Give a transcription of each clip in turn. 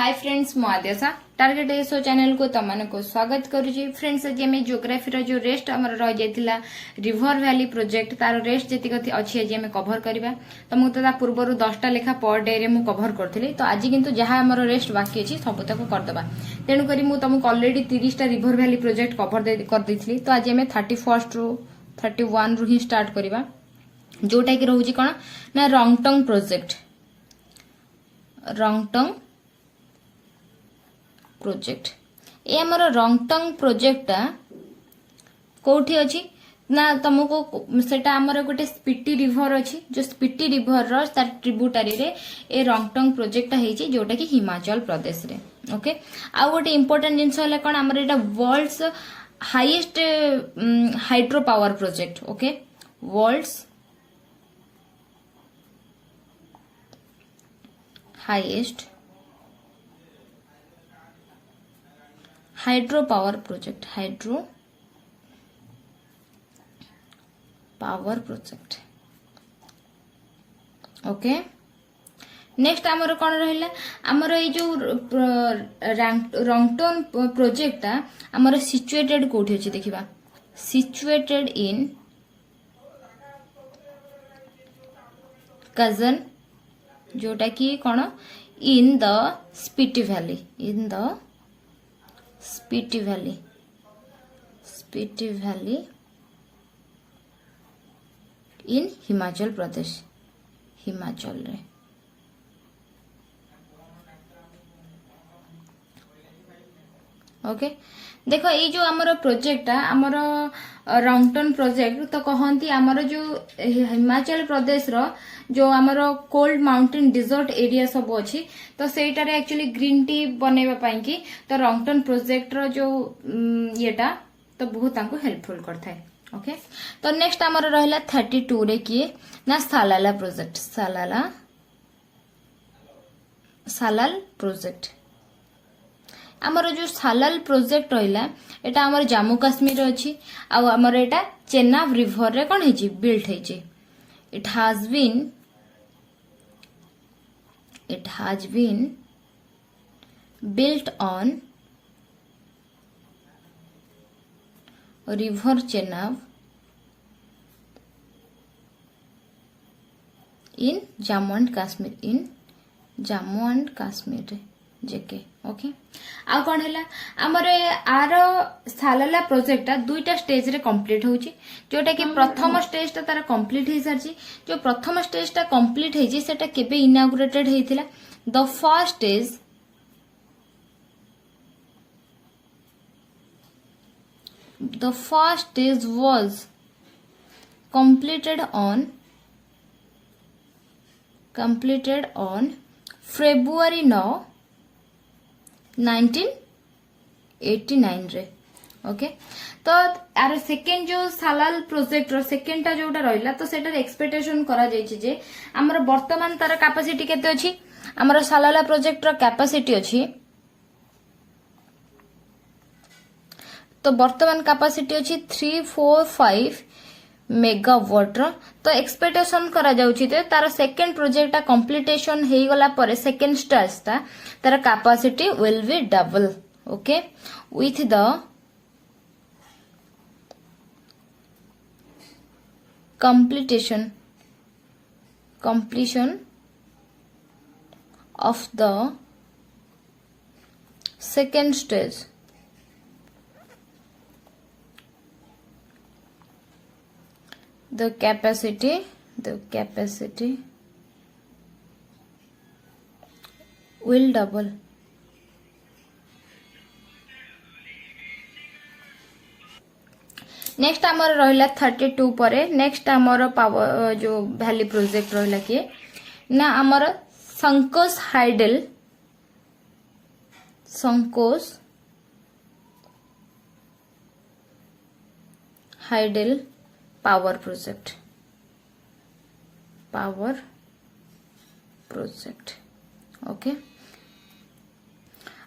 Hi friends मु आद्यशा target SO channel को तमन को स्वागत करुची। फ्रेंड्स आज आम जियोग्राफी रो जो रेस्ट आमर रही जाइतिला रिवर वैली प्रोजेक्ट तार रेस्ट जेतिक अच्छी आज आम कभर करबा। तो मुझे पूर्व 10टा लेखा पर डे रे मु कभर करथली। तो आज किंतु जहां आमर रेस्ट बाकी अछि सब तक करदबा। तेणु करी मु तुमको ऑलरेडी 30टा रिवर वैली प्रोजेक्ट कभर कर देथिली। तो आज आम 31 रु 31 रु ही स्टार्ट करबा, जोटा कि रहउची कोन ना रंगटंग प्रोजेक्ट। रंगटंग प्रोजेक्ट ये आमर रंगटंग प्रोजेक्ट कोठी अछि ना तुमको सेटा आमर गोटे स्पीटी रिवर अछि। जो स्पीटी रिवर रो ट्रिब्यूटरी रे ए रंगटंग प्रोजेक्ट हेछि, जोटा कि हिमाचल प्रदेश रे। ओके आ गोटे इंपोर्टेंट जिंस हले कोन आमर एटा world's highest hydro power project. Okay world's highest hydro power project. Hydro power project. Okay next आमर कौन रहिला आमर ये जो रंगटन प्रोजेक्ट आमर सिचुएटेड कोठी अछि देखिबा। सिचुएटेड इन कजन, जोटा कि कौन in the Spiti valley. In the Spiti valley in Himachal Pradesh. Himachal रे ओके देखो ये जो आमर प्रोजेक्ट आमर रंगटन प्रोजेक्ट तो कहती आमर जो हिमाचल प्रदेश रो जो आमर कोल्ड माउंटेन डिजर्ट एरिया सब अच्छी तो सेटार एक्चुअली ग्रीन टी बनैबा पाई की तो रंगटन प्रोजेक्ट रो जो येटा तो बहुत तांको हेल्पफुल करता है। ओके तो नेक्स्ट आमर रहला 32 रे किए ना सालाला प्रोजेक्ट। सालाल प्रोजेक्ट आमर जो सालाल प्रोजेक्ट रहिला एटा आमर जम्मू काश्मीर अच्छी आ आमर एटा चेनाब रिवर रे कोन हेची बिल्ट हेची। It has been built on river Chenab in Jammu and Kashmir। in Jammu and Kashmir J K. Okay आ कौन है आमर आर सालाला प्रोजेक्ट दुईटा स्टेज रे कंप्लीट होची, जोटा कि प्रथम स्टेज ता तार कंप्लीट हो सारची। जो प्रथम स्टेज ता कंप्लीट हेची सेटा केबे इनागुरेटेड हेतिला। The first stage was completed on February 9 1989 रे। ओके तो आर सेकेंड जो सालाल प्रोजेक्ट रो सेकेंड टा जोटा रहिला तो सेटर एक्सपेक्टेशन करा जायछि जे हमर वर्तमान तार कैपेसिटी केते अछि। हमर सालाला प्रोजेक्ट रो कैपेसिटी अछि तो वर्तमान कैपेसिटी अछि 345 मेगावाट रो। तो एक्सपेक्टेशन करा जाउछि ते तार सेकेंड प्रोजेक्ट ता कंप्लीटेशन हेई गला परे सेकेंड स्टेज ता तार capacity will be double. Okay with the completion of the second stage the capacity will double। Next आमर रहिला 32 परे नेक्स्ट आमर पावर जो वैली प्रोजेक्ट रहिला के ना आमर संकोस हाइडेल पावर प्रोजेक्ट। ओके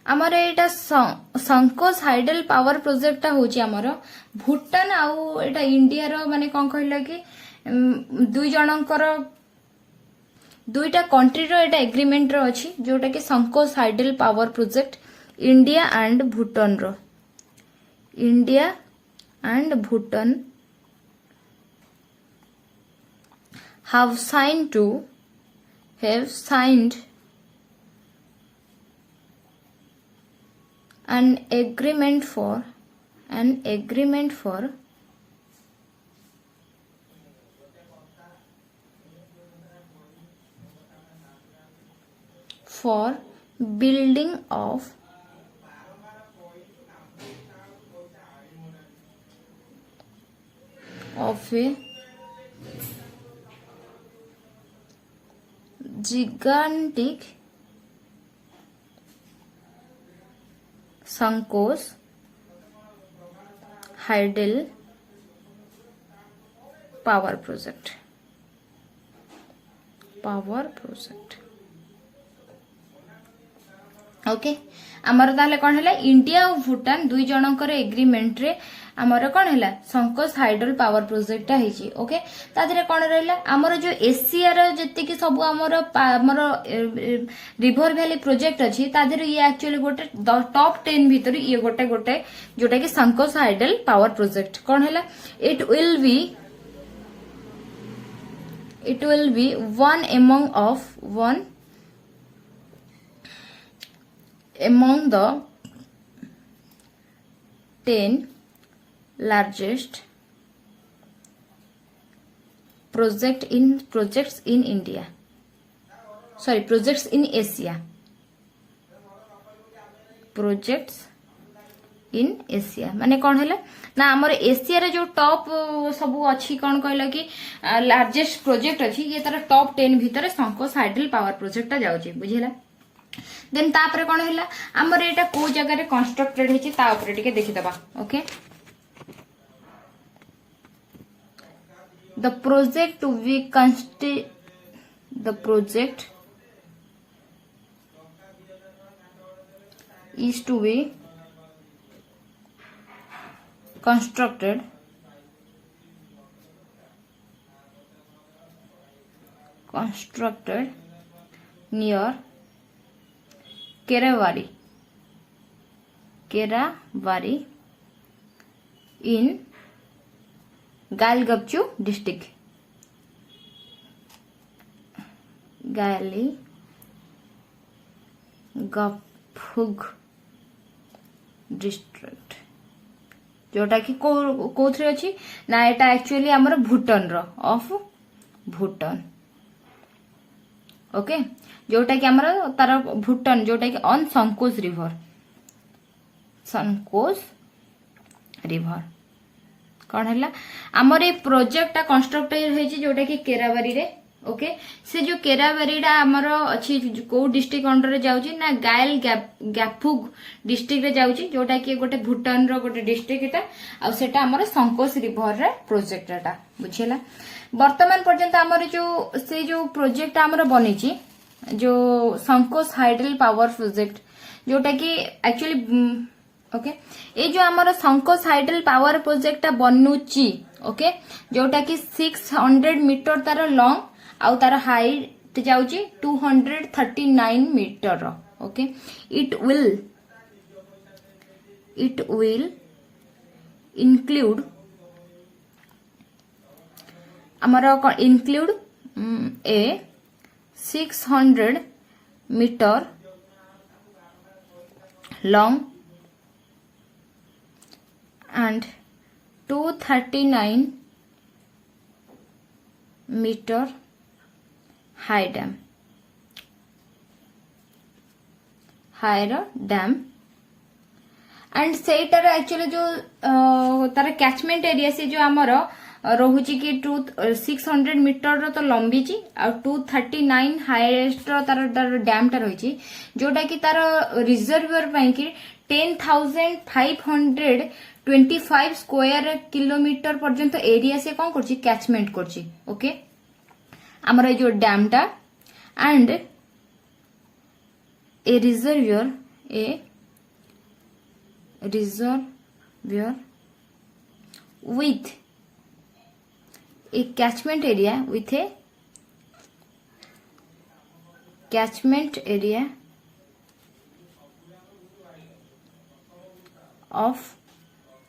आमर एटा संकोस हाइडेल पावर प्रोजेक्ट होची आमर भूटान आउ एटा इंडिया रो माने कोन कहला कि दुई जनकर दुईटा कंट्री रो एटा एग्रीमेंट रो अछि जोटा कि Sankosh hydel power project India and Bhutan रो India and Bhutan have signed an agreement for building of a gigantic Sankos Hydel power project. Okay आमर ताहले कौन है इंडिया और भूटान दुई जनकर एग्रीमेंट रे आमर कौन है संकोस हाइडल पावर प्रोजेक्ट है ओके तादरे कौन रहा आमर जो एशिया जी सब आमर रिवर वैली प्रोजेक्ट अच्छी तादरे ये एक्चुअली गोटे टॉप 10 भीतर ये गोटे गोटे जोटा कि संकोस हाइडल पावर प्रोजेक्ट कौन है it will be one among the 10 largest projects in India. Projects in Asia. Projects in Asia माने कौन है ना आमर एशिया रे जो टॉप सब अच्छी कौन कहला कि लार्जेस्ट प्रोजेक्ट अच्छी ये तार टॉप 10 भीतर संकोस हाइडल पावर प्रोजेक्ट जाउची बुझिला देन तापरे कौन है आमर एटा को जगह रे कंस्ट्रक्टेड हेची ता ऊपर टिके देखि दबा okay the project to be is to be constructed near Kerawari in Galgapchu district. Galgapchuk district जोटा कि कोथरे अछि ना एटा एक्चुअली हमर भूटान रो ऑफ भूटान ओके जोटा कि हमर तार भूटान जोटा कि ऑन संकोस रिवर कौन है हमर ए प्रोजेक्ट कंस्ट्रक्ट होइछि जोटा कि केराबारी रे ओके से जो केराबारीडा आमर अच्छी को डिस्ट्रिक्ट अंडर रे जाउची ना गायल गैफुग डिस्ट्रिक्ट रे जाउची जोटा कि गोटे भूटान रो गोटे डिस्ट्रिक्ट एटा आ सेटा हमर संकोस रिवर रे प्रोजेक्ट एटा बुझिला वर्तमान पर्यंत हमर जो से जो प्रोजेक्ट हमर बनिची जो संकोस हाइडल पावर प्रोजेक्ट जोटा कि एक्चुअली ओके ए जो हमर संकोस हाइडल पावर प्रोजेक्ट बनुची ओके जोटा कि 600 मीटर तार लॉन्ग आउ तार हाइट जाउची 239 meter okay it will include a 600 meter long and 239 meter high dam and सेटार एक्चुअली जो तार कैचमेंट एरिया से जो आमर रोहुची कि 600 मीटर तो लंबी 239 हाईएस्ट तार डैम टा रही जोटा कि तार रिजर्वर कि 10,525 स्क्वायर किलोमीटर पर्यंत एरिया से कौन कर कैचमेंट कर ओके आमर जो डैम टा and A reservoir with a catchment area with a catchment area of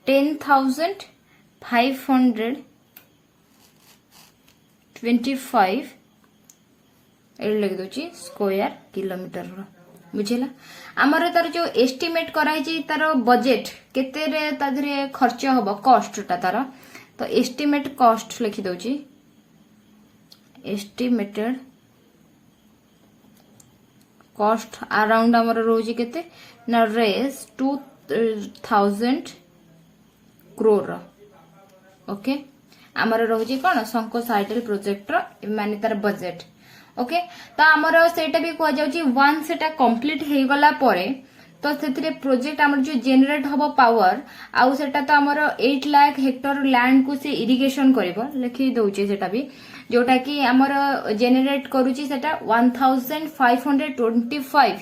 10,525 लिख दूची स्क्वायर किलोमीटर बुझेला आमर तार जो एस्टिमेट कराई तार बजेट केते रे ताधरे खर्च हबो कॉस्ट ता तार तो एस्टिमेट कॉस्ट लिखि दोची एस्टिमेटेड कॉस्ट अराउंड आमर रोजी केते ना रेस 2000 क्रोर ओके आमर रोजी कोन संकोच हाइडल प्रोजेक्ट रो माने तार बजेट ओके तो आमर सेटा भी कह जाउची वन सेटा कंप्लीट हे गला परे तो सेथिरे प्रोजेक्ट आमर जो जनरेट हबो पावर आउ सेटा तो आमर 8 लाख हेक्टर लैंड को से इरिगेशन करबो लिखि दउची सेटा भी जोटा कि आमर जनरेट करूची सेटा 1525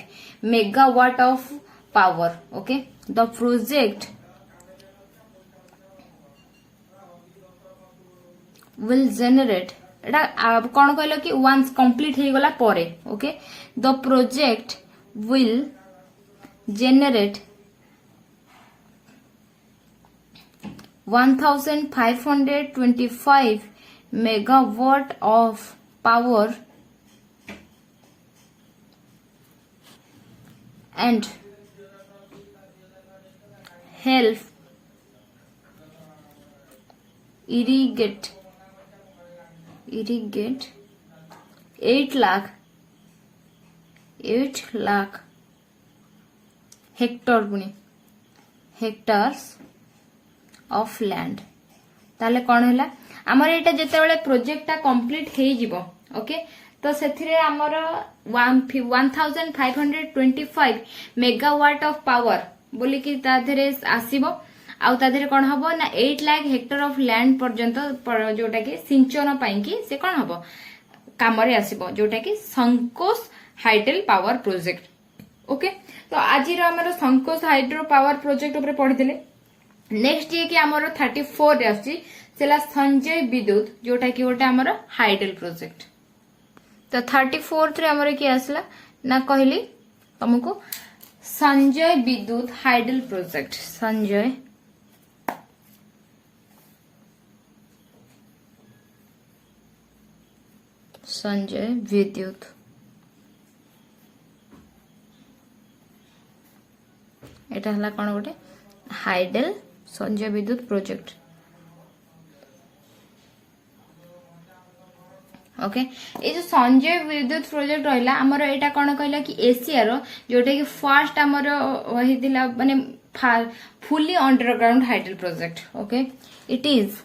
megawatt of power okay the project will generate एटा कौन कहलो कि once complete हे गला परे okay the project will generate 1525 megawatt of power and help irrigate 8 lakh hectares of land ताले कौन है आमर एटा जेतेबेले प्रोजेक्ट ता कंप्लीट हे जिवो ओके तो सेथिरे आमर 1525 मेगावाट ऑफ पावर बोली कि ता धरे आसीबो आउ ता धरे कोन हबो ना 8 लाख हेक्टर ऑफ लैंड पर्यंत जोटा कि सिंचन पाई कि से कोन हबो काम रे आसीबो जोटा कि संकोच हाइडल पावर प्रोजेक्ट ओके तो आज रो हमर संकोच हाइड्रो पावर प्रोजेक्ट ऊपर पढितले नेक्स्ट ये कि हमर 34 रे आसी सेला संजय विद्युत जोटा कि ओटा हमर हाइडल प्रोजेक्ट तो 34 रे हमर कि आसला ना कहली तुमको संजय विद्युत हाइडल प्रोजेक्ट संजय विद्युत एटा हला कोन गोटे हाइडल संजय विद्युत प्रोजेक्ट ओके ये जो संजय विद्युत प्रोजेक्ट रहिला हमर एटा कोन कहला कि एशिया रो जोटा कि फर्स्ट हमर होइदिला माने fully underground hydel project okay it is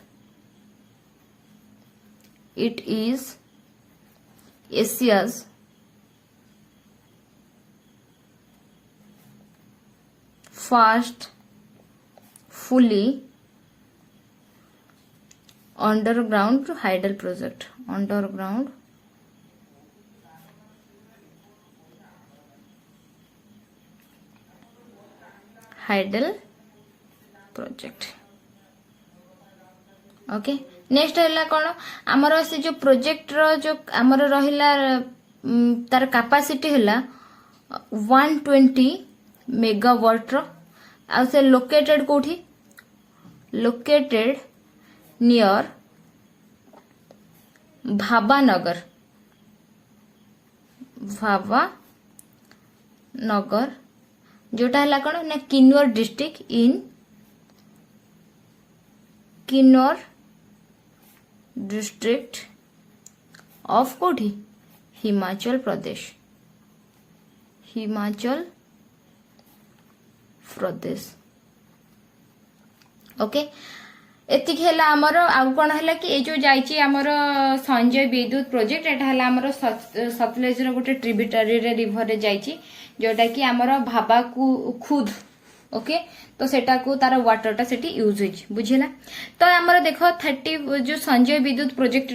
Asia's first fully underground hydel project hydel project okay next है कौन आमर से जो प्रोजेक्ट रो जो आमर रहिला तार कैपेसिटी है 120 मेगावाट रो आ से लोकेटेड कोठी लोकेटेड नियर भावानगर जोटा है कौन ना Kinnaur district in Kinnaur district of कोठी हिमाचल प्रदेश ओके एतिक है आमर आउ कौन है कि ये जो जाइए आमर संजय विद्युत प्रोजेक्ट एटा है आमर सतलेज गोटे ट्रिब्यूटरी रिवर रे जाइए जोटा कि आमर भाबा खुद ओके तो सेटा को तार वाटर टा सेटी यूज होई बुझिला तो हमर देखो 30 जो संजय विद्युत प्रोजेक्ट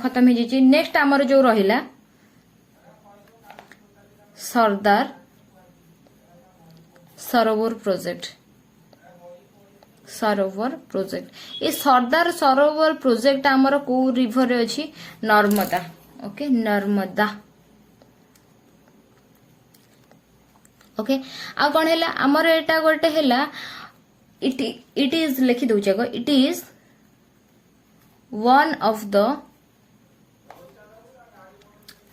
खत्म हो जाई नेक्स्ट हमर जो रहिला सरदार सरोवर प्रोजेक्ट ये सरदार सरोवर प्रोजेक्ट हमर को रिवर रे अछि नर्मदा ओके नर्मदा ओके आ कौन है आमर एटा गोटे है इट इज लिखि दउचे को it is one of the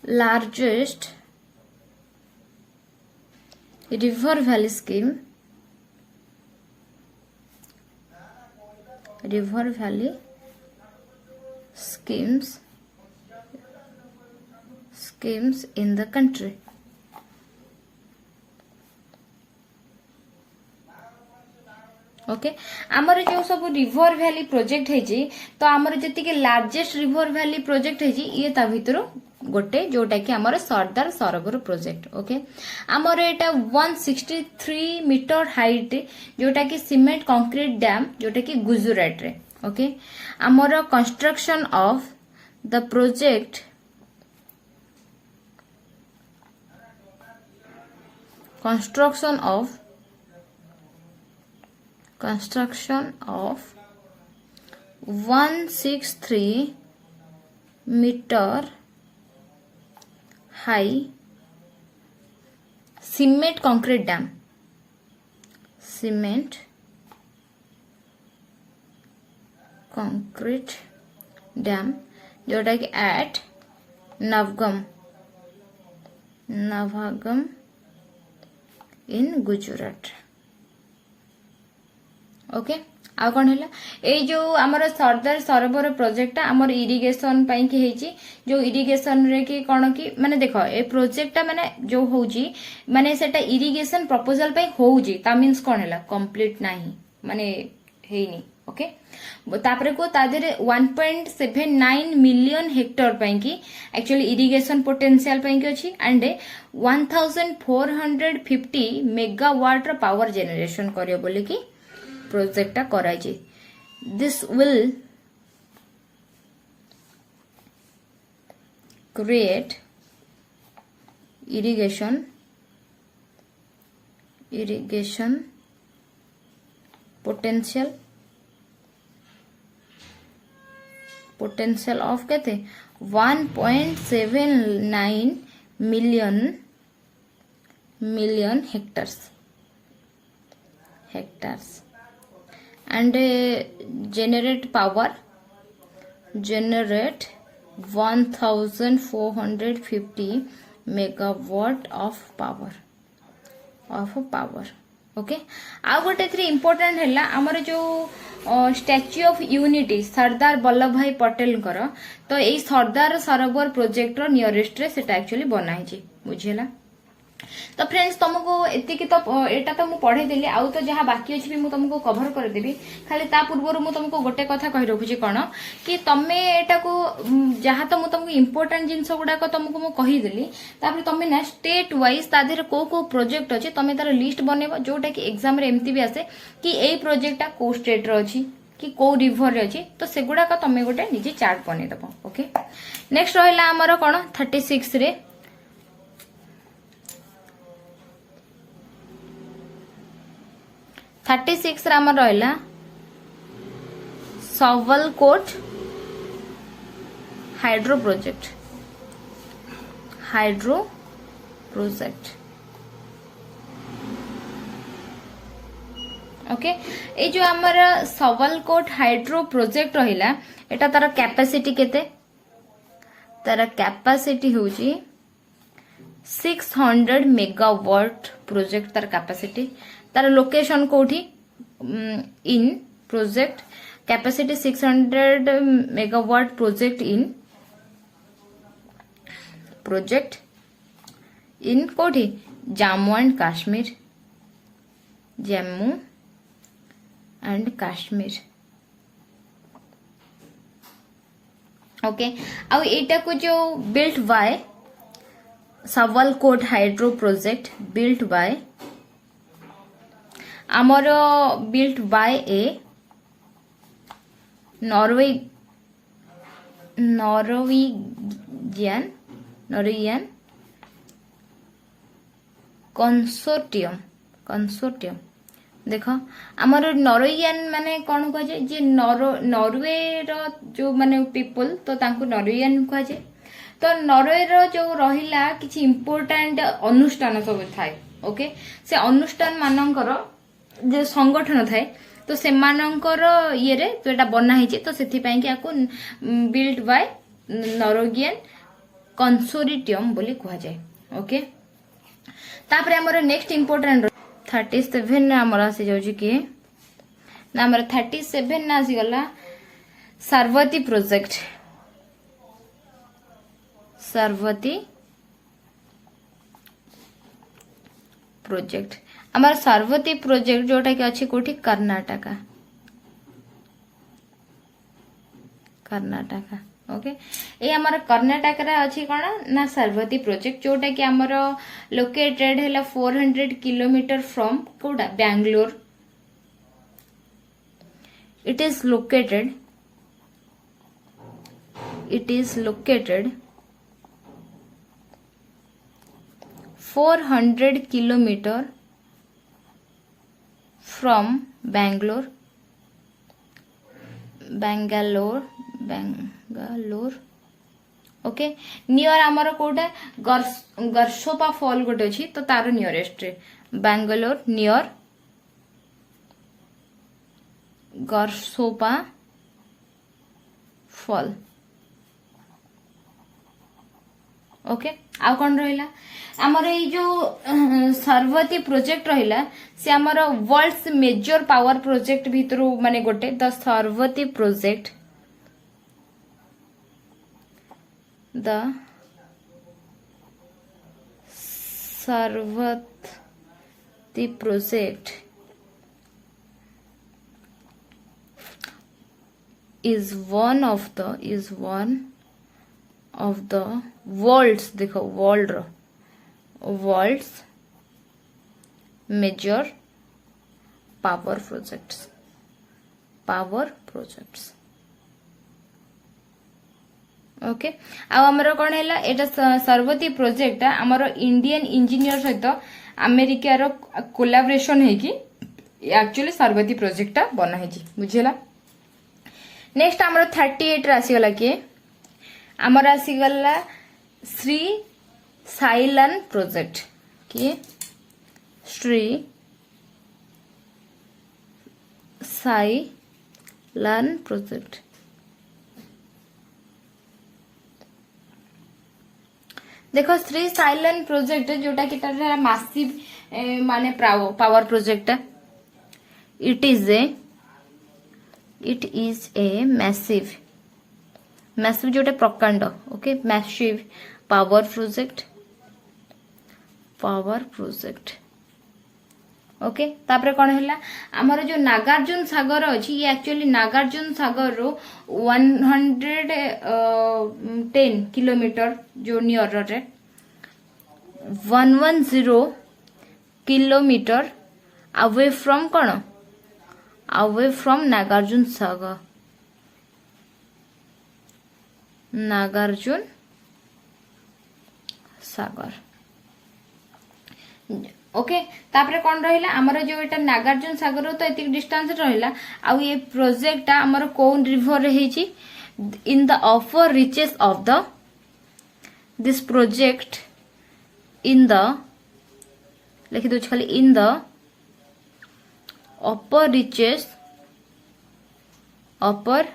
largest river valley scheme river valley schemes in the country. Okay आमर जो सब रिवर वैली प्रोजेक्ट है तो आमर जी लार्जेस्ट रिवर वैली प्रोजेक्ट है ये ता भीतर गोटे जोटा कि आमर सरदार सरोवर प्रोजेक्ट ओके आमर एटा 163 मीटर हाइट जोटा कि सीमेंट कंक्रीट डैम जोटा कि गुजरात रे ओके आमर construction of the project construction of 163 meter high cement concrete dam जोटा कि एट नवगम इन गुजरात ओके आ कौन है ये जो आमर सरदार सरोवर प्रोजेक्ट आमर इरिगेशन पाई कि हेची जो इरिगेशन रे कि कौन कि माने देखो ए प्रोजेक्ट माने जो होउची माने सेटा इरिगेशन प्रपोजल पाई होउची ता मींस कौन है कंप्लीट नाही माने हेनी ओके तापरे को तादेरे 1.79 मिलियन हेक्टर पाई कि एक्चुअली इरिगेशन पोटेंशियल पाई कि अछि एंड 1450 मेगावाट रो पावर जनरेशन करियो बोले कि प्रोजेक्ट कराई जे this will create irrigation potential of कहते 1.79 million hectares and generate 1450 megawatt of power okay आ गोटे थ्री इम्पोर्टेंट है आमर जो statue of unity Sardar Vallabh Bhai Patel तो यही सरदार सरोवर प्रोजेक्ट रो नियरेस्ट रे सेटा एक्चुअली बनाई बुझेला तो फ्रेंड्स तुमको एतिक तो एटा तो मु पढ़े देली आउ तो जहाँ बाकी अच्छी भी मु तुमको कवर कर देबी खाली ता पूर्व मु तुमको गोटे कथा कहि रखुची कोन कि तमे एटा को जहाँ तो मु तुमको इंपोर्टेंट जिंस गुडा को तुमको मु कहि देली तापर तमे ना स्टेट वाइज तादेर को प्रोजेक्ट अछि तमे तार लिस्ट बनेबो जोटा कि एग्जाम रे एमती भी आसे कि एई प्रोजेक्टटा को स्टेट रो अछि कि को रिवर रे अछि तो सेगुडा का तमे गोटे निजे चार्ट बने दबो ओके नेक्स्ट रहला हमर कोन 36 रे 36 रे हमर रहला सवलकोट हाइड्रो प्रोजेक्ट ओके ए जो हमर सवलकोट हाइड्रो प्रोजेक्ट रहिला एटा तार कैपेसिटी केते तार कैपेसिटी होची 600 मेगावाट प्रोजेक्ट तार कैपेसिटी तार लोकेशन कोठी in project capacity 600 megawatt project in कोठी जम्मू एंड काश्मीर ओके अब एटा को जो built by Sawalkot hydro project built by आमर built by a Norwegian consortium देख आमर नॉर्वेजियन माने कौन कह जाए जे नॉर्वे रो जो माने पीपल तो तांको नॉर्वेजियन कह जाए तो नॉर्वे रो जो रहिला किछि इंपोर्टेंट अनुष्ठान सब थाए ओके से अनुष्ठान मानकर जो संगठन थाए तो सेमानंकर ये रे तो एटा बना हिचे तो सेथि पई कि आको बिल्ड बाय नॉर्वेजियन कंसोर्टियम बोली कहा जाए ओके तापर हमर नेक्स्ट इंपोर्टेंट 37 हमर आसी जाउची कि ना हमर 37 ना आसी गला सार्वती प्रोजेक्ट सार्वती प्रोजेक्ट हमार सार्वती प्रोजेक्ट जोटा कि अच्छी कोठी कर्नाटका कर्नाटका ओके ये हमार कर्नाटक रे अच्छी कौन ना सार्वती प्रोजेक्ट जोटा कि हमार लोकेटेड है 400 किलोमीटर फ्रॉम कोडा Bangalore it is located 400 kilometre from Bangalore okay near आमर कोटा गर्सोपा फॉल गोटे अच्छी तो तार नियरेस्ट रे बैंगलोर नियर गर्सोपा फॉल ओके आउ कौन रहिला आमर ये जो सार्वती प्रोजेक्ट रहिला से आमर वर्ल्ड्स मेजर पावर प्रोजेक्ट भितर माने गोटे the Parbati project the Parbati project is one of the world's देखो world's major power projects okay आमर कौन है एटा सार्वती प्रोजेक्ट आमर इंडियन इंजीनियर सहित अमेरिकार कोलाबोरेशन है कि एक्चुअली सार्वती प्रोजेक्ट बना है बुझेला नेक्स्ट आमर 38 रे आसीगला कि आमर आसीगला श्री साइलन प्रोजेक्ट कि श्री साइलन प्रोजेक्ट देखो श्री साइलन प्रोजेक्ट जोटा कि मासिव माने power project it is a massive जोटा प्रकांड okay massive power project okay तापर कौन है आमर जो नागार्जुन सागर अच्छी ये एक्चुअली नागार्जुन सागर रो 110 किलोमीटर जो नियर रे 110 किलोमीटर अवे फ्रॉम कौन away from Nagarjuna Sagar okay तापर कौन रहिला हमर जो एटा नागार्जुन सागर तो एतिक डिस्टेंस रहिला आ ये प्रोजेक्ट हमर कोन रिवर रे हेची in the upper reaches of the this project in the लिखि दो खाली इन द अपर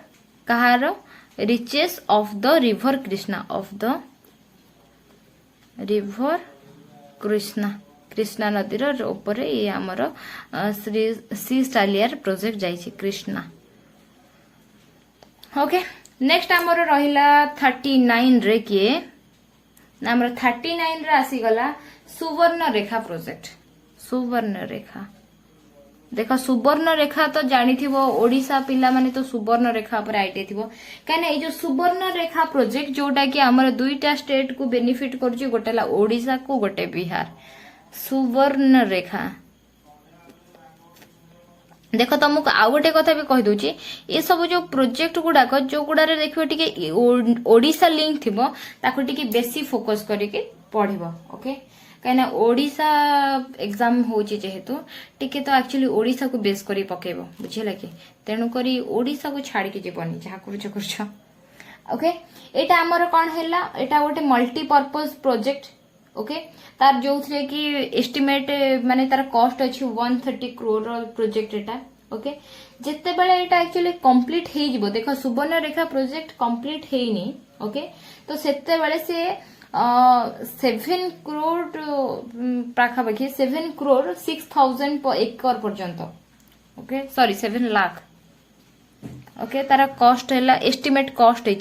कहार reaches of the river Krishna नदीर ऊपर ये आमर सी स्टालियर प्रोजेक्ट जाइए कृष्णा ओके नेक्स्ट आमर रहिला 39 रे किए आमर 39 रे आसीगला सुवर्ण रेखा प्रोजेक्ट सुवर्ण रेखा देखो सुवर्ण रेखा तो जानी थीबो ओडिशा पिला माने तो सुवर्ण रेखा पर आईटे थीबो काने ए जो सुवर्ण रेखा प्रोजेक्ट जोटा कि हमर दुईटा स्टेट को बेनिफिट करछि गोटेला ओडिशा को गोटे बिहार सुवर्ण रेखा देखो तुमको आउ गोटे कथा भी कहि दोची ए सब जो प्रोजेक्ट गुडाक जो गुडारे देखियो टिके ओडिशा लिंक थिबो ताको टिके बेसी फोकस करके पढिबो ओके कहीं ओडिशा एग्जाम होची जेहेतु टिके तो एक्चुअली ओडिशा को बेस करी पकेबो बुझिला कि तेनु करी ओडिशा को छाड़ी के जीवनी जहा करछ ओके एटा हमर कोन हैला एटा गोटे मल्टीपर्पज प्रोजेक्ट ओके तार जो थे कि एस्टिमेट माने तार कॉस्ट अछि 130 करोड़ प्रोजेक्ट एटा ओके जिते बेले एटा एक्चुअली कंप्लीट हे जिवो देखो सुवर्ण रेखा प्रोजेक्ट कंप्लीट हेनी ओके तो सेते बेले से 7 करोड़ पाखापाखि 7 करोड़ 6,000 पर एकड़ पर्यंत ओके सॉरी 7 लाख ओके तारा कॉस्ट है एस्टिमेट कॉस्ट है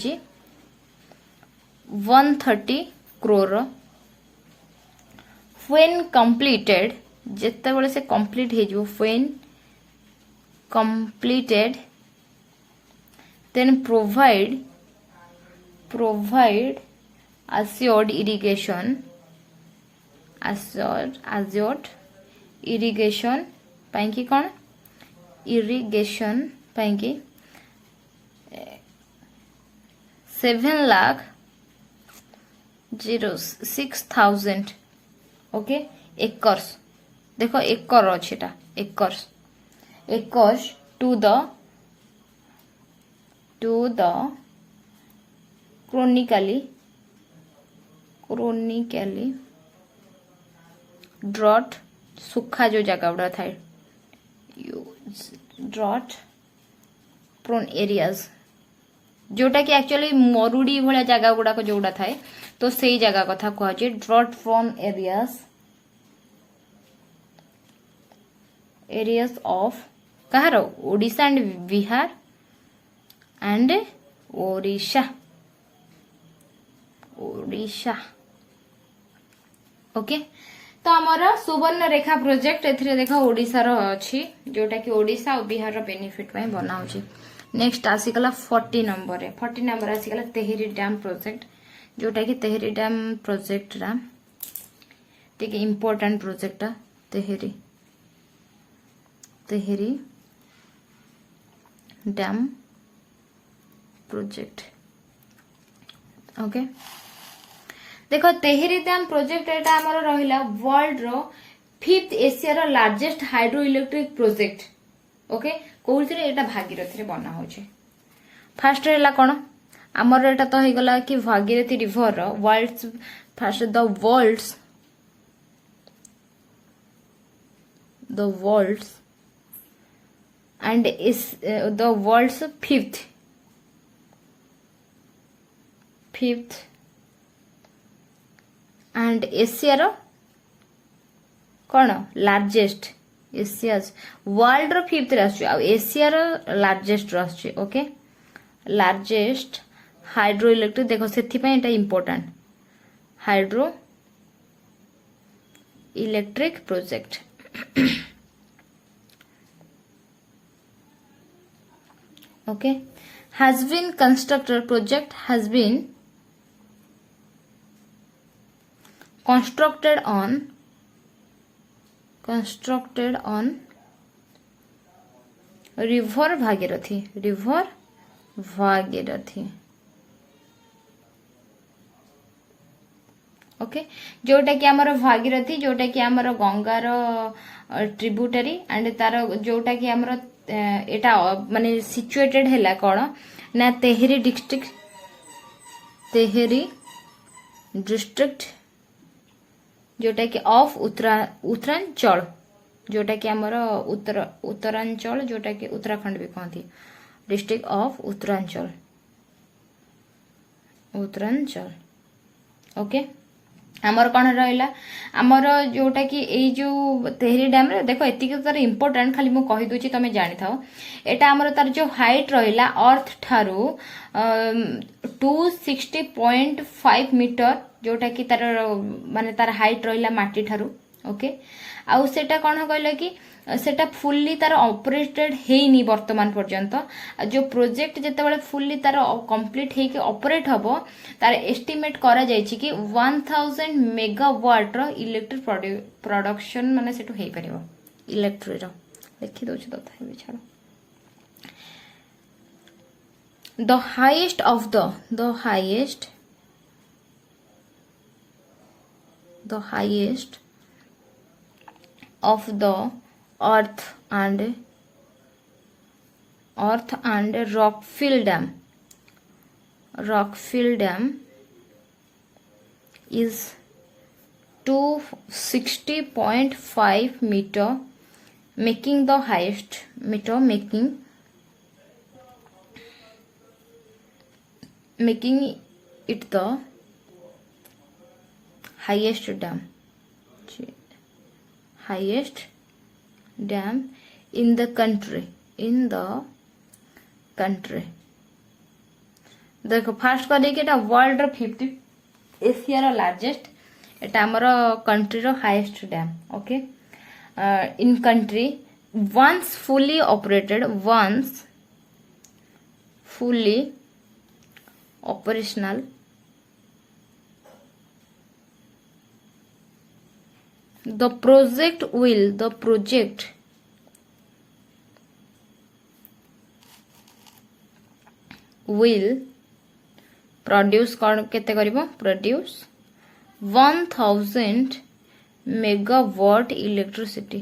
130 करोड़ व्हेन कंप्लीटेड जिते बेले से कंप्लीट हे जो when completed then provide assured irrigation ପାଇଁ କି कौन irrigation ପାଇଁ କି 7,06,000 ओके एकर्स देखो एकर अछि एटा acres to the chronically drought सुखा जो जगह उड़ा था drought prone areas जोटा कि एक्चुअली मरुड़ी भाया जगह गुड़ाक जोड़ा थाए तो सही जगह कथा कहुचे ड्रॉट प्रोन एरियाज ऑफ कहार Odisha and Bihar and Odisha okay तो आमर सुवर्ण रेखा प्रोजेक्ट एथिरे देखो ओडिशा रो अछि जोटा कि ओडिशा और बिहार रो बेनिफिट पई बनाउछि नेक्स्ट आसीगला 40 नंबर आसीगला तेहरी डैम प्रोजेक्ट जोटा कि तेहरी डैम प्रोजेक्ट रा टिके important project Tehri dam project okay देखो तेहरी डैम प्रोजेक्ट एटा हमर रहिला वर्ल्ड रो 5th एशिया रो largest hydro electric project okay कोउथिरे एटा भागीरथी रे बना होचे फर्स्ट रहला कोन हमर एटा तो हे गला कि भागीरथी रिवर रो world's first the world's and is the world's fifth and Asia रो कौन लार्जेस्ट एशिया वर्ल्ड रो 5th राष्ट्र आ एशिया रो लार्जेस्ट राष्ट्र ओके लार्जेस्ट हाइड्रो इलेक्ट्रिक देखो सेथि पय एटा important hydro electric project okay has been constructed project has been constructed on river Bhagirathi okay जोटा कि आमर भागीरथी जोटा कि आमर गंगार ट्रिब्यूटरी एंड तार जोटा कि आमर एटा माने सिचुएटेड हैला कोन ना तेहरी डिस्ट्रिक्ट जोटा कि ऑफ उत्तरांचल जोटा कि आमर उत्तरांचल जोटा कि उत्तराखंड भी कहती डिस्ट्रिक्ट ऑफ उत्तरांचल ओके आमर कौन रहा आमर जोटा कि ए जो तेहरी डैम रे देखो एतिक तार इंपोर्टेंट खाली मु कहि दोची तमे जानि थाओ एटा आमर तार जो हाइट रहिला अर्थ ठारू 260.5 मीटर जोटा कि तार माने तार हाइट रहिला माटी ठारू ओके आउ सेटा कौन कहला कि सेटा फुल्ली तार ऑपरेटेड हेनी वर्तमान पर्यंत जो प्रोजेक्ट जते बेले फुल्ली तार कंप्लीट हे के ऑपरेट हबो तार एस्टिमेट करा जायछि कि 1000 मेगावाट रो इलेक्ट्रिक प्रोडक्शन माने सेटु हे परिबो इलेक्ट्रिक रो देखि दोछि तो Thai बिछाड़ो the highest of the earth and Rockfield Dam is to 60.5 meter, making the highest meter, making it the highest dam in the country. देखो fast कर देखिए वर्ल्ड रो 50 Asia रो largest एटा हमर कंट्री रो highest dam okay in country once fully operational the project will produce कौन केते करिवो produce 1000 megawatt electricity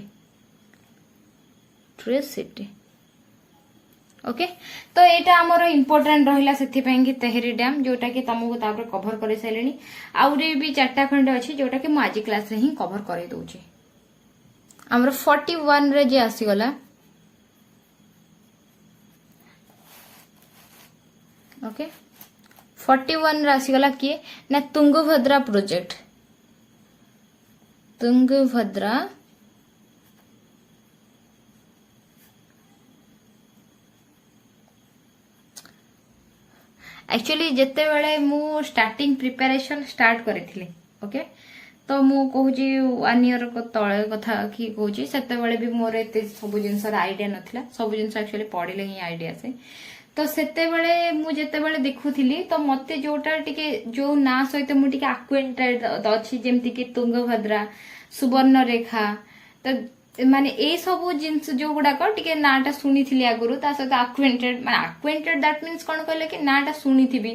ओके तो एटा हमर इम्पोर्टेंट रहिला सेथि पई कि तेहरी डैम जोटा कि तमको तापर कवर करे सैलेनी आउरी भी चारटा खंड अछि जोटा कि माजी क्लास रे ही कवर करे दोछि हमर 41 रे जे आसी गला ओके 41 रे आसी गला कि ना तुंगभद्रा एक्चुअली जेते बेले मु स्टार्टिंग प्रिपरेशन स्टार्ट करिथिले ओके तो मु कहूची 1 ईयर को तळे कथा कि कहूची सेते बेले भी मोर एते सब जिंसर आईडिया नथिला सब जिंस एक्चुअली पढिले ही आईडिया से तो सेते बेले मु जेते बेले देखुथिली तो मते जोटा टिके जो ना सहित मु टिके एक्वेंटेड अछि जेमति कि तुंगभद्रा सुवर्णरेखा तो माने ए सब जिंस जो गुडाक टिके नाटा सुनी आगुरु ता सहित एक्वेंटेड दैट मीन्स कोन कहले कि नाटा सुनी थिबी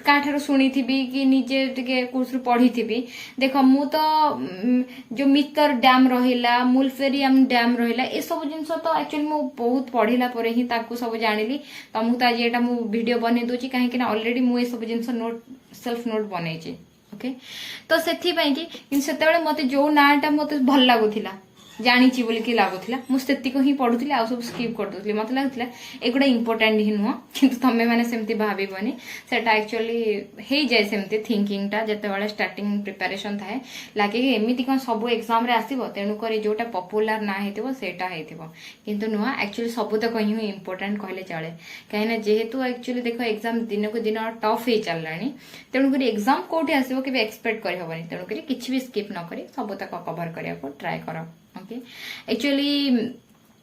काठारो सुनी थिबी कि निजे टिके कोर्सरु पढी थिबी देखो मु तो जो मित्तर डैम रहिला मुलफेरियम डैम रहिला ए सब जिंस तो एक्चुअली मु बहुत पढिला परे ही ताकू सब जानिली तमु ता जेटा मु वीडियो बने दोची काहे कि ना ऑलरेडी मु ए सब जिंस नोट सेल्फ नोट बनै छी ओके तो सेथि पई कि सेते बेले मते जो नाटा मते भल लागुथिला जानी बोल कि लगुला मुझे ही पढ़ुली आ सब स्किप कर दूसरी मत लगुला एगुड़ा इंपोर्टेंट ही नुह कि तुम्हें मैंने सेमती भावनी सेटा एक्चुअली हो जाए सेमती थिंकिंग टा जिते बड़े स्टार्टिंग प्रिपरेशन थाए लगे कि एमती कौन सब एग्जाम रे आसीबो तेणुक जोटा पपुलर ना होता सेटा किंतु नुह एक्चुअली सबुतक ही इंपोर्टेंट कहले चले कहीं जेहेतु एक्चुअली देख एग्जाम दिन को दिन टफ हो चलला तेणुक एग्जाम कौटी आसो कि एक्सपेक्ट करहबनी तेणुक किसी भी स्किप न करी सबुतक कवर करने को ट्राए कर ओके एक्चुअली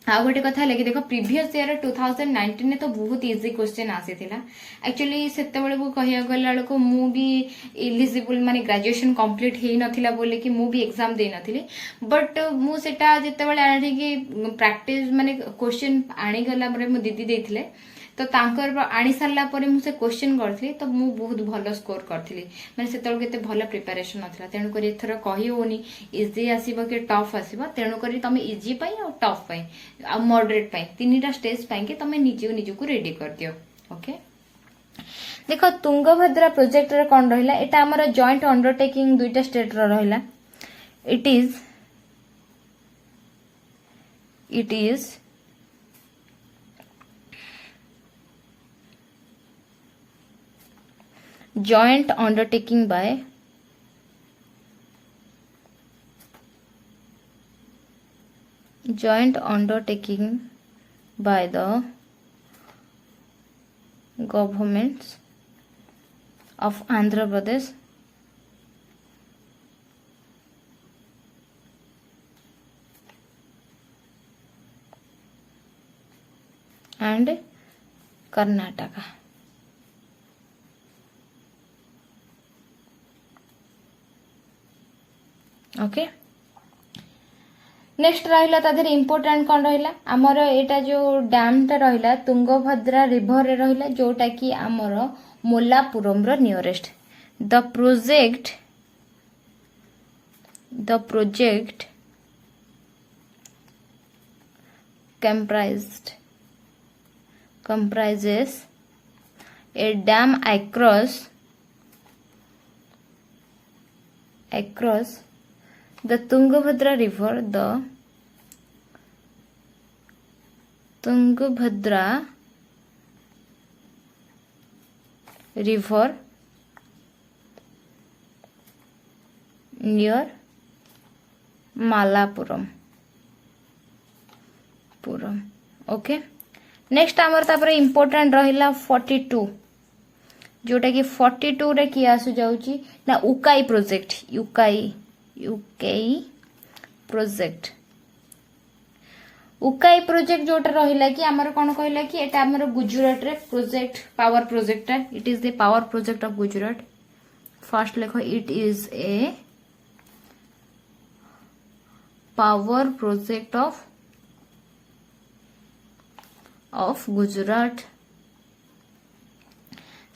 आ गोटे कथा लगे देखो प्रीवियस ईयर 2019 ने तो बहुत इजी क्वेश्चन आसी थिला एक्चुअली सेते बेले को कहिया गला लोक मु भी एलिजिबल माने ग्रेजुएशन कंप्लीट हे नथिला बोले कि मु भी एग्जाम दे नथिली बट मु सेटा जेते बेले आठी कि प्रैक्टिस माने क्वेश्चन आनी गला मरे मु दीदी देथिले तो तांकर आनी सारला परे मु से क्वेश्चन करथली तो मु बहुत भलो स्कोर करथली माने सेतल केते भलो प्रिपरेशन नथिला तेनु करी एथरा कहि होनी इजी आसीबो कि टफ आसीबो तेनु करी तमे इजी पई और टफ पई आ मॉडरेट पई तीनटा स्टेज पई कि तमे निजु को रेडी कर दियो ओके देखो तुंगभद्रा प्रोजेक्ट रे कोन रहिला एटा हमर जॉइंट अंडरटेकिंग दुईटा स्टेट रो रहिला it is joint undertaking by the governments of Andhra Pradesh and Karnataka okay next रहिला ताधर इंपोर्टेंट कौन रहिला आमर एटा जो डैम टा रहिला तुंगभद्रा रिवर रे रहिला जोटा कि आमर मोलापुरम रो nearest the project comprises a dam across the Tungabhadra river, the Tungabhadra river near Mallapuram पुरम। ओके, नेक्स्ट आमर तापर इम्पोर्टेंट रहिला 42, जोटा कि 42 रे कि आसु जाउची ना Ukai project, यूकाई project. Ukai project जोटा रहिला कि आमर कोन कहला कि एटा आमर गुजरात रे प्रोजेक्ट, पावर प्रोजेक्ट है। It is the power project of Gujarat. First लिखो, it is a power project of Gujarat.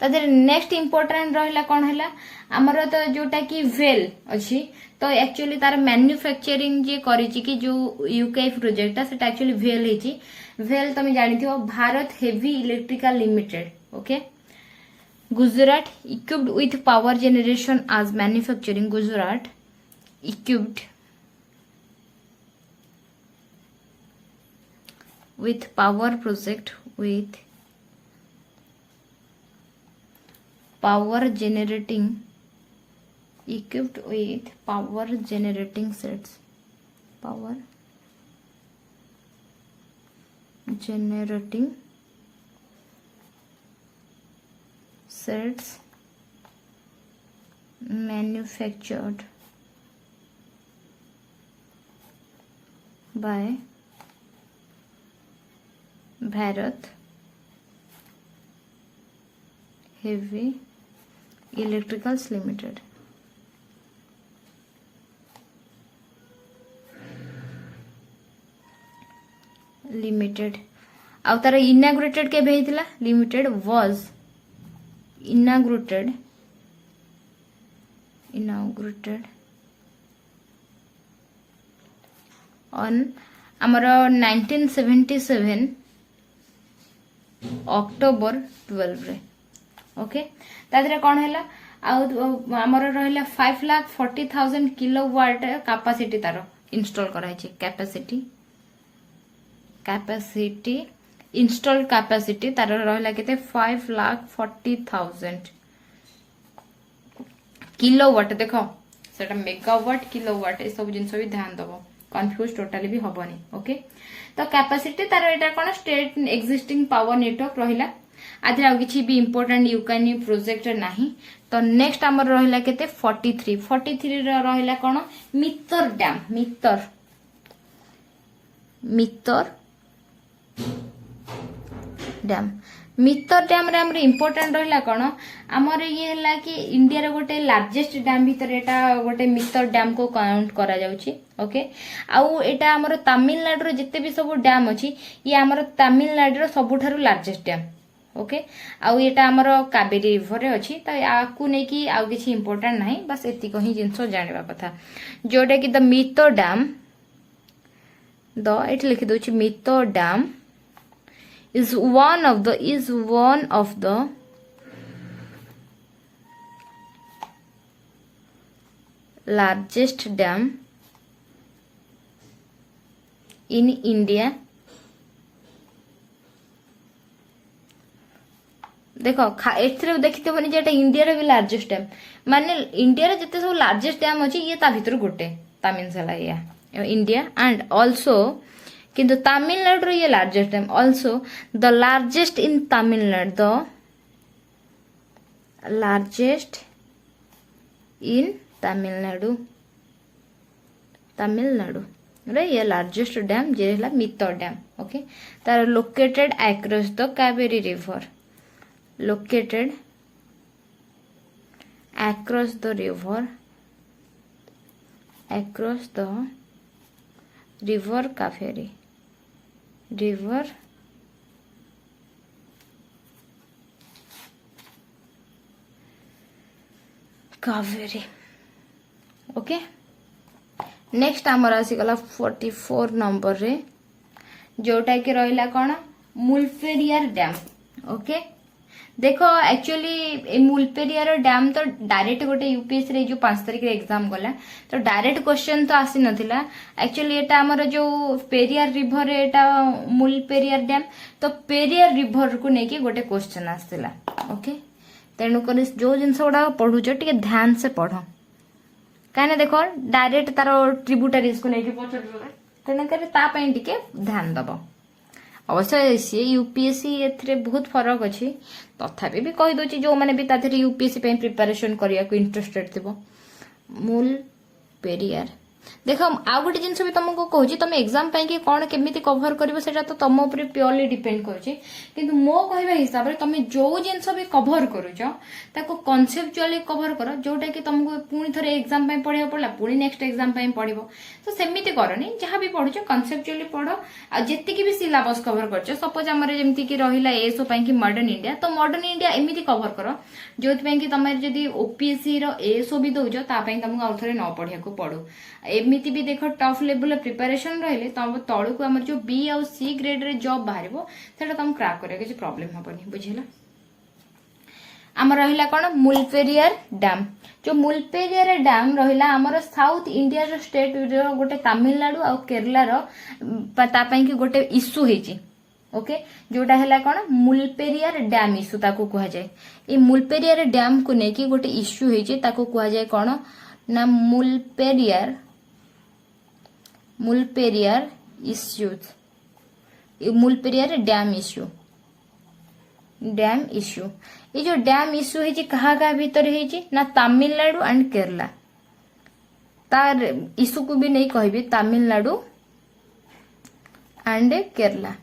तादर नेक्स्ट इम्पोर्टेंट रहिला कोन हैला हमर तो जोटा कि वेल अछि, तो एक्चुअली तार मैन्युफैक्चरिंग जे करिछि कि जो यूके प्रोजेक्ट सेटा एक्चुअली वेल हिछि। वेल तुम जानिथिबो Bharat heavy electrical limited. Okay, Gujarat equipped with power generation as manufacturing, Gujarat equipped with power project with power generating, equipped with power generating sets, power generating sets manufactured by Bharat Heavy Electricals Limited। आउ तार inaugurated के भेइतिला, limited was inaugurated on हमर 1977 October 12 रे। Okay, तादरे कोन हैला आमर रहिला 5,40,000 kilowatt capacity तार install कराई छै। कैपेसिटी इंस्टॉल कैपेसिटी तार रहिला केते 5,40,000 किलोवाट। देखो सेटा मेगावाट किलोवाट ए सब जिंस भी ध्यान दबो, कंफ्यूज टोटली भी हबनी। ओके, तो कैपेसिटी तार एटा कोन स्टेट एक्जिस्टिंग पावर नेटवर्क रहिला। आधे आ किछि भी इंपोर्टेंट यूकानी प्रोजेक्ट नाही। तो नेक्स्ट हमर रहिला केते 43 रे रहिला कोन मित्तर डैम। मित्तर डैम रे हमर इंपोर्टेंट रहिला कोन हमर ये हला कि इंडिया रे गोटे लार्जेस्ट डैम भीतर एटा गोटे मित्तर डैम को काउंट करा जाउची। ओके, आउ एटा हमर तमिलनाडु रे जते भी सब डैम अछि, ये हमर तमिलनाडु रो सबुठारु लार्जेस्ट डैम। ओके, आउ एटा हमर कावेरी रिवर रे अछि। त आकु नै कि आउ किछि इंपोर्टेंट नाही, बस एति को ही जिंसो जानिबा कथा। जोटा कि द मित्तर डैम, द एट लिखि दोछि Mettur dam is one of the largest dam in India। देखो एथरे देखिते बनी जे इंडिया रे भी लार्जेस्ट डैम, माने इंडिया रे जते सब लार्जेस्ट डैम अछि ये ता भीतर गोटे तामिलसाला या इंडिया एंड आल्सो किंतु तमिलनाडु ये largest dam, also the largest in Tamil Nadu, the largest in Tamil Nadu रे ये लार्जेस्ट डैम जे हला मित्तर डैम। ओके, तार located across the Kaveri river, located across the river Kaveri, river Kaveri। Okay, next आमर आसी गला 44 नंबर रे, जोटा कि रहिला कोन मुल्फेरियर डैम। ओके, देख एक्चुअली मुलपेरियार डैम तो डायरेक्ट गोटे यूपीएससी रे जो 5 तारिख रे एग्जाम गला तो डायरेक्ट क्वेश्चन तो आसी नथिला। एक्चुअली एटा हमर जो पेरियार रिवर एटा मुलपेरियार डैम तो पेरियार रिवर को नेकी गोटे क्वेश्चन आसतिला। ओके तेणु कर जो जिनस गुड़ा पढ़ुच टे ध्यान से पढ़ कहीं देख डायरेक्ट तार ट्रिब्यूटारीज को लेकिन पचार तेणुकर टे ध्यान दब। अवश्य सी यूपीएससी ए बहुत फरक अच्छी तथापि भी कहीदे जो मैंने भी ताधर यूपीएससी प्रिपरेशन करने को इंटरेस्टेड थी मूल पेरियार देख आउ गोटे जिन भी तुमको कहूँ तुम एग्जाम कि कौन केमी कभर कर तो तुम उपर प्योरली डिपेंड कर मो कहवा हिसाब से तुम जो जिन भी कभर करुच कनसेप्चुअली कभर कर जोटा कि तुमको पुणी थे एग्जाम पढ़ा पड़ा पुणी नेक्स्ट एग्जाम पढ़ तो सेमती करनी जहाँ भी पढ़ुच कनसेप्चुअली पढ़ आती भी सिलेबस कभर कर सपोज आम जमीक रहा एसओ कि मॉडर्न इंडिया तो मॉडर्न इंडिया एमती कभर कर जो कि तुम जब ओपीएससी एसओ भी दौच तुमको आउ थे न पढ़ा पड़ू एमती भी देख टफ लेवल प्रिपरेशन रहिले तुम तलू को आम जो बी आउ सी ग्रेड रे जॉब बाहर तुम क्रैक करिया किसी प्रॉब्लम हबनी बुझिला। आम रहिला कौन मुलपेरियार डैम जो मुलपेरियार डैम रहिला आमर साउथ इंडिया स्टेट गोटे तमिलनाडु आ केरलार कि गोटे इश्यू होती ओके जोटा है कौन मुलपेरियार डैम इश्यू ताको कहा जाए। ये मुलपेरियार डैम को लेकिन गोटे इश्यू होती ताको कहा जाए कौन ना मुलपेरियार इश्यूज मुलपेरियार डैम इश्यू ये जो डैम इश्यू है क्या भीतर है ना तमिलनाडु एंड केरला तार इश्यू को भी नहीं कहबी तमिलनाडु एंड केरला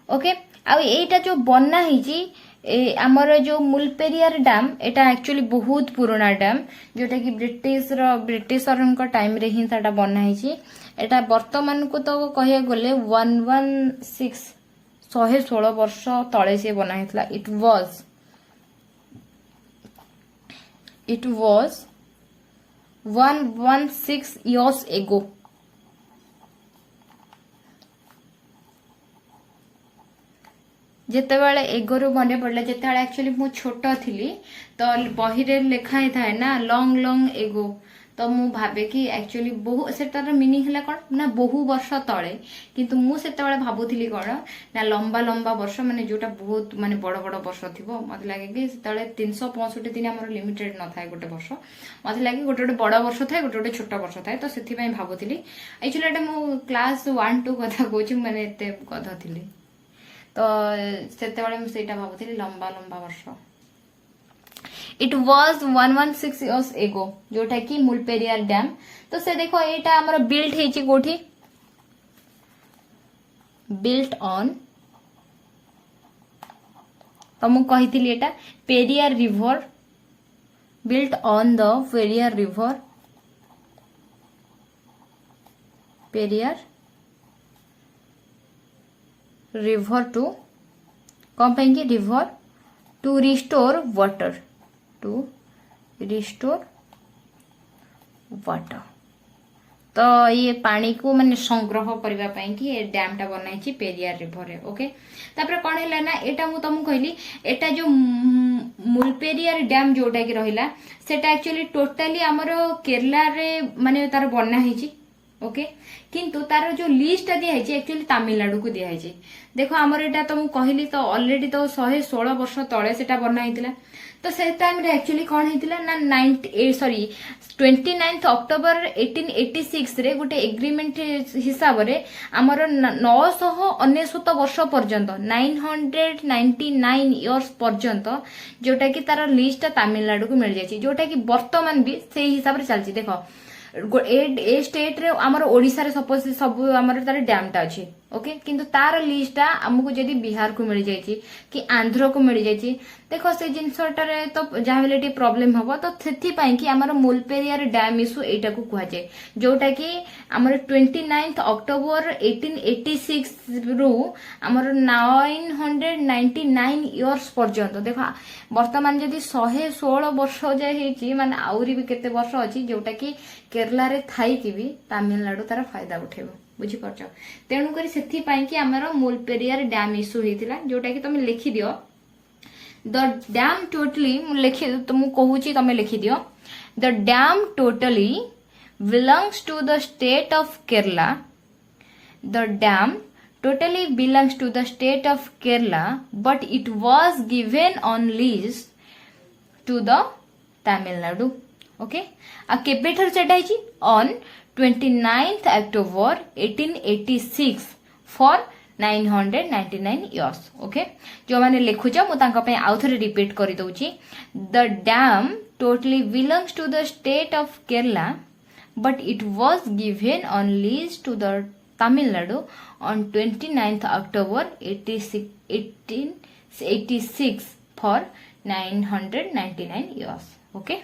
ओके आ एटा जो बना है आमर जो मुलपेरियार डैम एटा एक्चुअली बहुत पुराना डैम जोटा कि ब्रिटिशर टाइम रे ही साटा बना है एटा वर्तमान को तो कह गले 116 वर्ष तले से बना है इट वाज 116 इयर्स एगो जितेबाला एगोरु मन पड़ा जिते एक्चुअली मु छोट थी तो बही रे लिखा ही था ना लॉन्ग लॉन्ग एगो तो मु भावे कि एक्चुअली बहु सेटार मीनिंग है कौन ना बहु वर्ष तले किंतु मु सेतेबाला भाबुथिली कौन ना लंबा लंबा वर्ष माने जोटा बहुत माने बड़ बड़ वर्ष थिबो मते लागे कि सेतेबाला 365 दिन हमर लिमिटेड न थाए गोटे वर्ष मते लागे गोटे गोटे बड़ वर्ष थाए गोटे गोटे छोट वर्ष थाए तो सेथि पई भाबुथिली एक्चुअली एटा मु क्लास 1 2 कथा कहूची माने एते गध थिली तो सेतेबाला मु सेटा भाबुथिली लंबा लंबा वर्ष इट वाज 116 इयर्स एगो जोटा कि मुलपेरियार डैम तो से देखो एटा हमर बिल्ट हेची कोठी बिल्ट ऑन तो मु कहिथिली एटा Periyar river built on the Periyar river to कौन पाएंगे रिवर टू रिस्टोर वाटर तो ये पानी को माने संग्रह करबा पई कि ए डैम टा बनाई पेरियार रिवर रे ओके तापर कोन हैला ना एटा मु तुमको कहली एटा जो मुलपेरियार डैम जोटा कि रहिला सेटा एक्चुअली टोटली हमर केरला रे माने तार बना हिची ओके किंतु तार जो लिस्ट दिया है एक्चुअली तमिलनाडु को दिया है देखो आमर एटा तो मु कहली तो ऑलरेडी तो 116 वर्ष तले सेटा बना हितला तो से टाइम रे एक्चुअली कौन होता ना 29 अक्टोबर 1886 रे गोटे एग्रीमेंट हिसाब रे आमर 999 वर्ष पर्यंत 999 इयर्स पर्यंत जोटा कि तार लिस्ट तमिलनाडु को मिल जाए जोटा कि वर्तमान भी से हिसाब से चलती देखो ए स्टेट रे आमर ओडिसा रे सपोज सब आमर तार डैम टा अछि ओके किंतु तार लिस्ट आमको जदि बिहार को मिल जाइए कि आंध्र को मिल जाइए देखो से जिनसटार तो जहाँ भी प्रॉब्लम हम तो से कि आमर मुलपेरियार डैम इश्यू एटा को कह जाए जोटा कि आमर 29 अक्टोबर 1886 रु आमर 999 इयर्स पर्यंत देखो वर्तमान जदि 116 वर्ष जाए माने आउरी भी केते वर्ष अच्छी जोटा कि केरला रे थाई कि भी तमिलनाडु तार फायदा उठेबो बुझी पारछ तेणु करी सेथि पई कि हमर मुलपेरियार डैम इश्यू हेतिला जोटा कि तुम लिखि दियो द डैम टोटली लिखि तुम कहूची तुम लिखि दियो the dam totally belongs to the state of Kerala. The dam totally belongs to the state of Kerala, but it was given on lease to the Tamil Nadu. Okay? A केबेठर सेटा हिची on 29th October 1886 for 999 years. Okay? जो माने लिखुचा मु तांका पे आउ थरे repeat करि दउची. The dam totally belongs to the state of Kerala, but it was given on lease to the Tamil Nadu on 29th October 1886 for 999 years. Okay?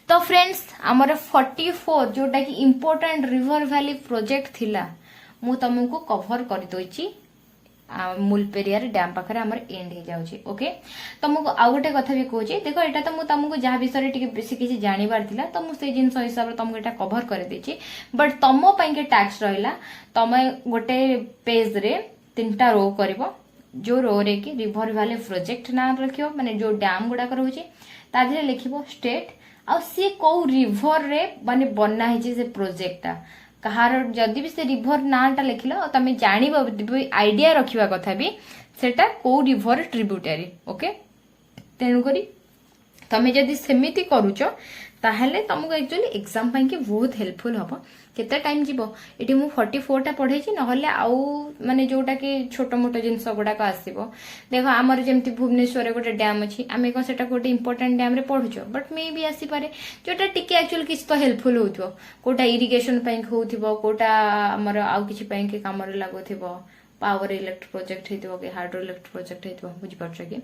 तो friends आमर 44 जोटा कि इम्पोर्टेंट रिवर वैली प्रोजेक्ट थिला मु तुमको cover कर दोची मुलपेरियार dam पाखरे हमर एंड हो जाउची. ओके तुमको आउ गोटे कथा भी कहूची देखो एटा तो मु तुमको जहा विषय टिके बेसी किछि जानिबार थिला तो मु से जिंस हिसाब रे तुमको एटा कवर कर देची. बट तुम पई के टैक्स रहिला तुम गोटे पेज रे तीनटा रो करबो जो रो रे कि रिवर वैली प्रोजेक्ट ना रखियो माने जो डैम गुडा रहउची ता धरे लिखिबो स्टेट आ सी को रिवर रे माने बन्ना हिची से प्रोजेक्ट कहार जदि भी से रिवर नाटा लिखल तुम जान आइडिया रखा कथा भी सेटा को रिवर ट्रिब्यूटरी. ओके तेणुक तुम जदि सेमिति करूच ताहले तुमको एक्चुअली एग्जाम पाई के बहुत हेल्पफुल हम केते टाइम जीवो एटी मु 44 टा पढ़े छी नहले आउ माने जोटा कि छोटो मोटो जिंस गुडा को आसीबो. देखो आमर जेमति भुवनेश्वर गोटे डैम अछि आमे को सेटा गोटे इंपोर्टेंट डैम रे पढुचो बट मे भी आसी पारे जोटा टिके एक्चुअली किछ तो हेल्पफुल होथो कोटा इरिगेशन पाई होथिबो कोटा हमर आउ किछ पाई के काम रे लागोथिबो पावर इलेक्ट्रिक प्रोजेक्ट हेतिबो कि हाइड्रो इलेक्ट्रिक प्रोजेक्ट हेतिबो बुझि पारछ कि.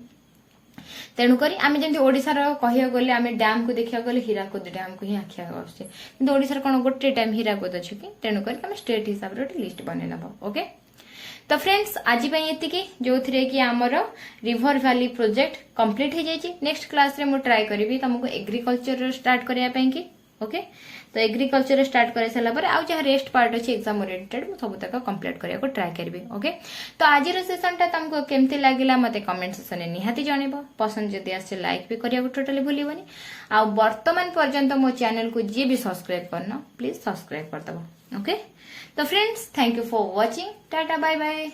तेणुकरी आम जमी ओडार कह गले आम डैम को देखा गले हीराकुद डैम को ही आखिया आसे कि ओडार कौन गोटे डैम हीराकुद अच्छे कि तेणुकर तुम स्टेट हिसाब से लिस्ट बन नब. ओके तो फ्रेंड्स आज ये जो थे कि आमर रिवर वैली प्रोजेक्ट कंप्लीट हो जाए. नेक्स्ट क्लास रे मु ट्राई करी तुमको एग्रीकल्चर स्टार्ट करने. ओके तो एग्रीकल्चर स्टार्ट कर सारा पर आउ जहाँ रेस्ट पार्ट अच्छे एग्जाम ओरिएंटेड मु सब तक कंप्लीट करने को ट्राई करी. ओके तो आज सेशन टा तुमको केमती लगिला मते कमेंट सेक्शन में निहाती जणेबो. पसंद जदि आसे लाइक भी करिया टोटली भूलिबनी. आ वर्तमान पर्यंत मो चैनल को जे भी सब्सक्राइब करना प्लीज सब्सक्राइब कर दबो. ओके तो friends thank you for watching. Tata bye bye.